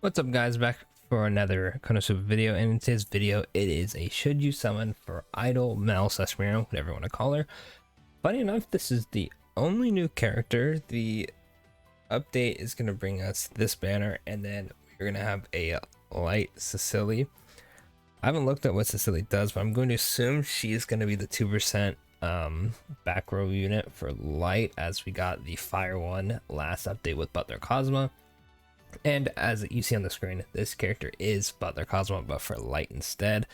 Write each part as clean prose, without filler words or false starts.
What's up guys, back for another Konosuba video, and in today's video it is a should you summon for Idol Mel / Meru, whatever you want to call her. Funny enough, this is the only new character. The update is going to bring us this banner, and then we're going to have a light Cecily. I haven't looked at what Cecily does, but I'm going to assume she's going to be the 2% back row unit for light, as we got the fire one last update with Butler Cosma. And as you see on the screen, this character is Butler Cosma, but for light instead.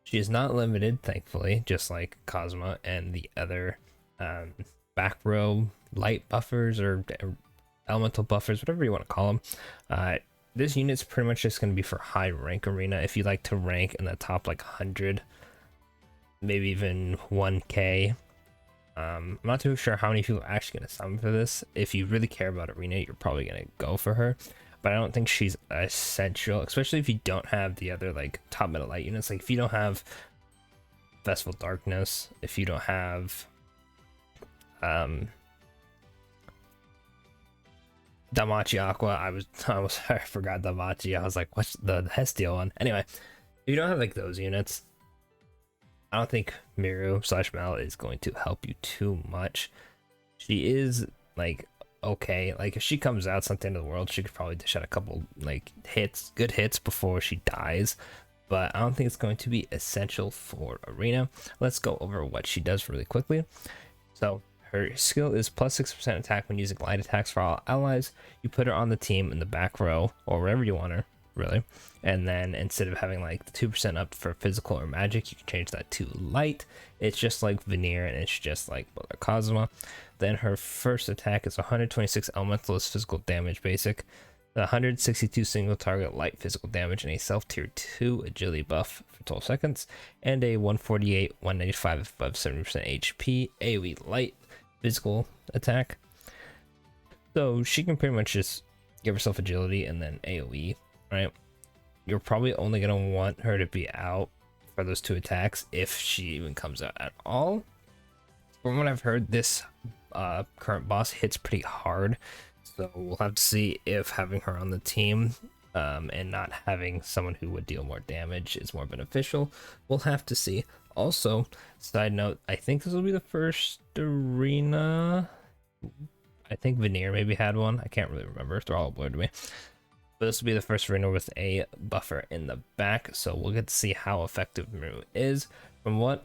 She is not limited, thankfully, just like Cosma and the other back row light buffers or elemental buffers, whatever you want to call them. This unit's pretty much just going to be for high rank arena. If you like to rank in the top like 100, maybe even 1k. I'm not too sure how many people are actually going to summon for this. If you really care about arena, you're probably going to go for her. But I don't think she's essential, especially if you don't have the other like top meta light units. Like if you don't have Festival Darkness, if you don't have Damachi Aqua, I forgot Damachi. I was like, what's the Hestial one? Anyway, if you don't have like those units, I don't think Meru / Mel is going to help you too much. She is like okay, like if she comes out something to the world, she could probably dish out a couple like good hits before she dies, but I don't think it's going to be essential for arena. Let's go over what she does really quickly. So her skill is plus 6% attack when using light attacks for all allies. You put her on the team in the back row or wherever you want her, really, and then instead of having like the 2% up for physical or magic, you can change that to light. It's just like Veneer, and it's just like Butler Cosma. Then her first attack is 126 elementalist physical damage basic, 162 single target light physical damage, and a self tier 2 agility buff for 12 seconds, and a 148 195 above 70% HP AoE light physical attack. So she can pretty much just give herself agility and then AoE, right? You're probably only going to want her to be out for those two attacks if she even comes out at all. From what I've heard, this current boss hits pretty hard, so we'll have to see if having her on the team and not having someone who would deal more damage is more beneficial. We'll have to see. Also, side note, I think this will be the first arena. I think Veneer maybe had one. I can't really remember. They're all blurred to me. But this will be the first arena with a buffer in the back, so we'll get to see how effective Meru is. From what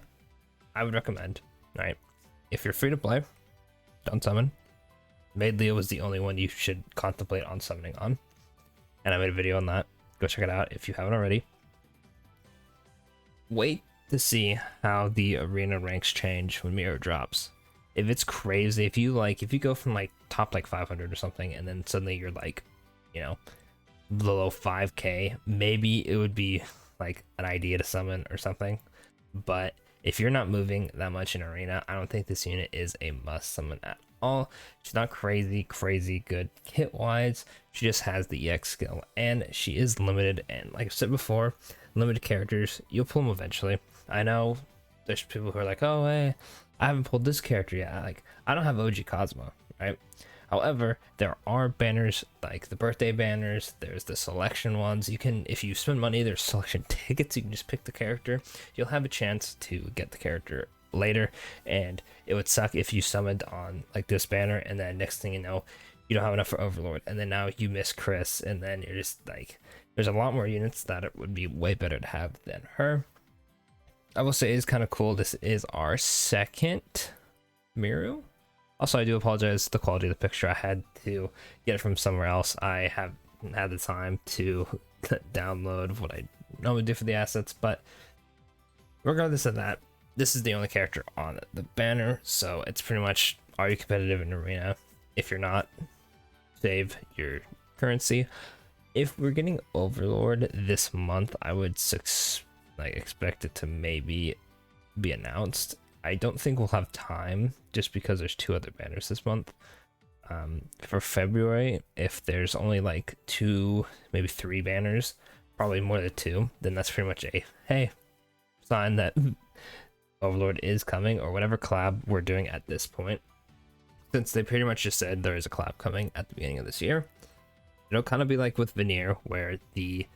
I would recommend, right? If you're free to play, don't summon. Maid Leo was the only one you should contemplate on summoning on, and I made a video on that. Go check it out if you haven't already. Wait to see how the arena ranks change when Meru drops. If it's crazy, if you go from like top like 500 or something, and then suddenly you're like, you know, below 5k, maybe it would be like an idea to summon or something. But if you're not moving that much in arena, I don't think this unit is a must summon at all. She's not crazy good kit wise. She just has the EX skill, and she is limited. And like I said before, limited characters, you'll pull them eventually. I know there's people who are like, oh hey, I haven't pulled this character yet. Like, I don't have OG Cosma, right? However, there are banners like the birthday banners, there's the selection ones. You can, if you spend money, there's selection tickets, you can just pick the character. You'll have a chance to get the character later, and it would suck if you summoned on like this banner and then next thing you know, you don't have enough for Overlord, and then now you miss Chris, and then you're just like, there's a lot more units that it would be way better to have than her. I will say it's kind of cool. This is our second Meru. Also, I do apologize for the quality of the picture. I had to get it from somewhere else. I haven't had the time to download what I normally do for the assets, but regardless of that, this is the only character on the banner, so it's pretty much, are you competitive in arena? If you're not, save your currency. If we're getting Overlord this month, I would expect it to maybe be announced. I don't think we'll have time just because there's two other banners this month. For February, if there's only like 2, maybe 3 banners, probably more than 2, then that's pretty much a hey sign that Overlord is coming, or whatever collab we're doing at this point, since they pretty much just said there is a collab coming at the beginning of this year. It'll kind of be like with Veneer, where the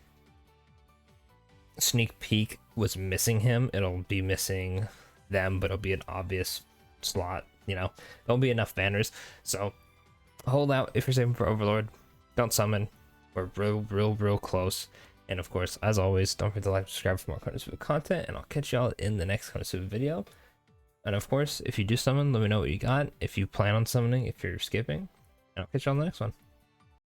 sneak peek was missing him. It'll be missing them, but it'll be an obvious slot. You know, there'll be enough banners. So hold out if you're saving for Overlord. Don't summon. We're real close. And of course, as always, don't forget to like, subscribe for more Konosuba content, and I'll catch y'all in the next Konosuba video. And of course, if you do summon, let me know what you got. If you plan on summoning, if you're skipping, and I'll catch y'all in the next one.